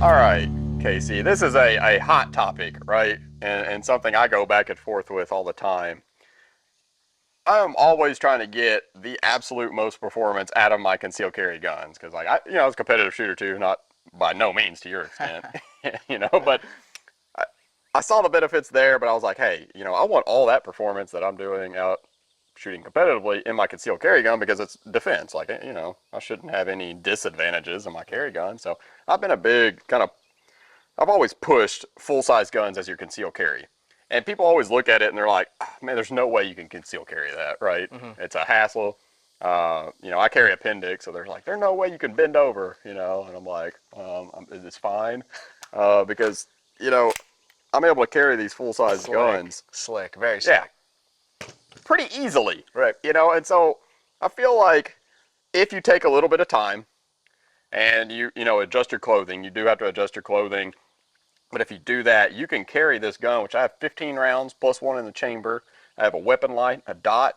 All right, Casey, this is a hot topic, right? And something I go back and forth with all the time. I'm always trying to get the absolute most performance out of my concealed carry guns because, like, I was a competitive shooter too, not by no means to your extent, but I saw the benefits there, but I was like, hey, I want all that performance that I'm doing out shooting competitively in my concealed carry gun because it's defense. Like, I shouldn't have any disadvantages in my carry gun. So I've been a big kind of I've always pushed full-size guns as your concealed carry. And people always look at it and they're like, "Ah, man, there's no way you can conceal carry that, right? It's a hassle. I carry appendix, so there's no way you can bend over, and I'm like, it's fine. Because, you know, I'm able to carry these full-size guns. Slick, very Yeah, slick. pretty easily. Right. And so I feel like if you take a little bit of time and you adjust your clothing, you do have to adjust your clothing. But if you do that, you can carry this gun, which I have 15 rounds plus one in the chamber. I have a weapon light, a dot.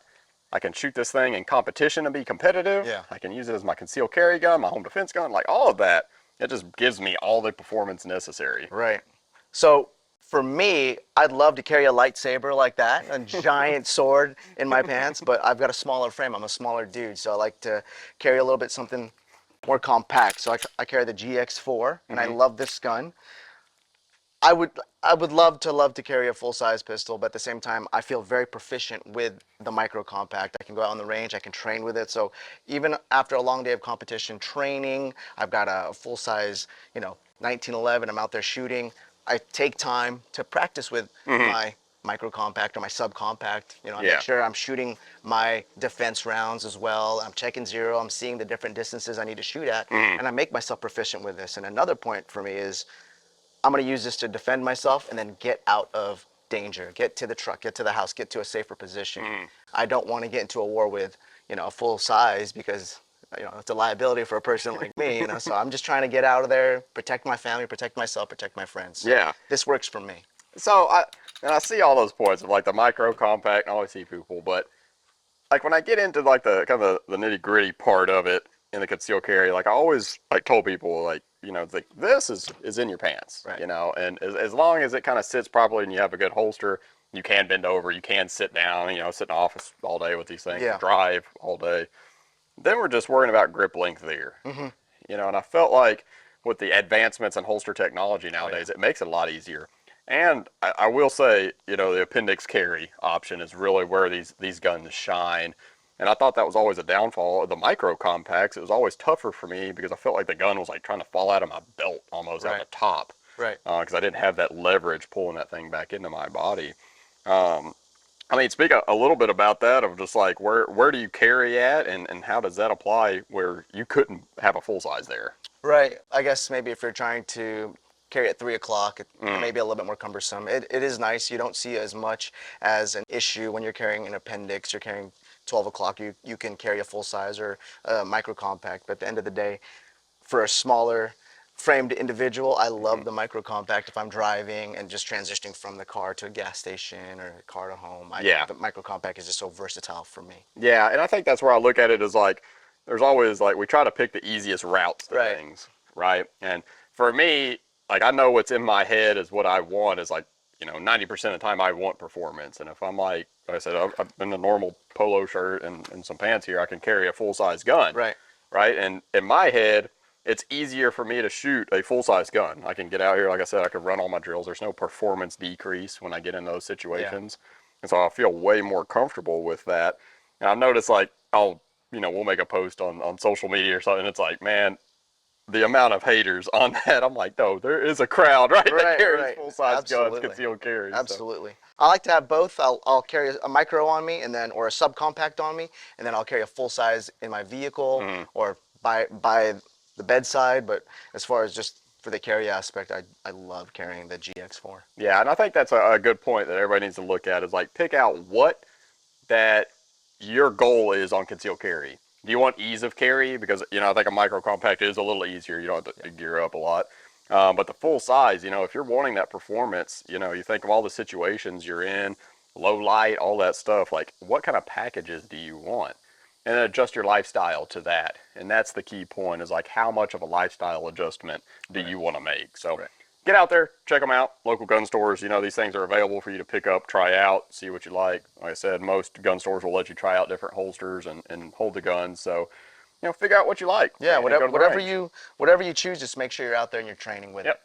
I can shoot this thing in competition and be competitive. Yeah. I can use it as my concealed carry gun, my home defense gun, like all of that. It just gives me all the performance necessary. Right. So for me, I'd love to carry a lightsaber like that, a giant sword in my pants, but I've got a smaller frame. I'm a smaller dude, so I like to carry a little bit something more compact. So I carry the GX4, and I love this gun. I would love to carry a full-size pistol, but at the same time, I feel very proficient with the micro compact. I can go out on the range, I can train with it. So even after a long day of competition training, I've got a full-size, 1911. I'm out there shooting. I take time to practice with my micro compact or my subcompact. I Yeah. make sure I'm shooting my defense rounds as well. I'm checking zero. I'm seeing the different distances I need to shoot at, and I make myself proficient with this. And another point for me is I'm going to use this to defend myself and then get out of danger, get to the truck, get to the house, get to a safer position. I don't want to get into a war with, a full size because, it's a liability for a person like me, so I'm just trying to get out of there, protect my family, protect myself, protect my friends. So Yeah. this works for me. So I see all those points of like the micro compact, and I always see people, but like when I get into like the kind of the nitty gritty part of it in the concealed carry, like I always like told people like, like this is in your pants, Right. and as long as it kind of sits properly and you have a good holster, you can bend over, you can sit down, sit in the office all day with these things, Yeah. drive all day. Then we're just worrying about grip length there, and I felt like with the advancements in holster technology nowadays, it makes it a lot easier. And I will say, the appendix carry option is really where these guns shine. And I thought that was always a downfall of the micro compacts. It was always tougher for me because I felt like the gun was like trying to fall out of my belt almost out Right. the top. Right. Because I didn't have that leverage pulling that thing back into my body. I mean, speak a little bit about that of just like where do you carry at and how does that apply where you couldn't have a full size there? Right. I guess maybe if you're trying to carry at 3 o'clock, it may be a little bit more cumbersome. It is nice. You don't see as much as an issue when you're carrying an appendix. You're carrying 12 o'clock. You can carry a full size or a micro compact. But at the end of the day, for a smaller framed individual, I love the micro compact if I'm driving and just transitioning from the car to a gas station or a car to home. Yeah. The micro compact is just so versatile for me. Yeah, and I think that's where I look at it as like there's always like we try to pick the easiest routes to Right. things, right? And for me, like I know what's in my head is what I want is like 90% of the time I want performance, and if I'm like I said, I'm in a normal polo shirt and some pants here, I can carry a full size gun, Right. right? And in my head, it's easier for me to shoot a full size gun. I can get out here, like I said, I can run all my drills. There's no performance decrease when I get in those situations, and so I feel way more comfortable with that. And I've noticed like we'll make a post on social media or something. It's like, man, the amount of haters on that. I'm like, no, there is a crowd, right, that carries full size guns, Absolutely. concealed carry. So. Absolutely. I like to have both. I'll carry a micro on me and then or a subcompact on me, and then I'll carry a full size in my vehicle or by the bedside. But as far as just for the carry aspect, I love carrying the GX4. Yeah, and I think that's a good point that everybody needs to look at is like pick out what that your goal is on concealed carry. Do you want ease of carry? Because, I think a micro compact is a little easier. You don't have to gear up a lot. But the full size, if you're wanting that performance, you think of all the situations you're in, low light, all that stuff, like what kind of packages do you want? and adjust your lifestyle to that. And that's the key point, is like, how much of a lifestyle adjustment do you want to make? So get out there, check them out. Local gun stores, you know, these things are available for you to pick up, try out, see what you like. Like I said, most gun stores will let you try out different holsters and hold the guns. So, you know, figure out what you like. Yeah, and go to the whatever range. you choose, just make sure you're out there and you're training with it. Yep.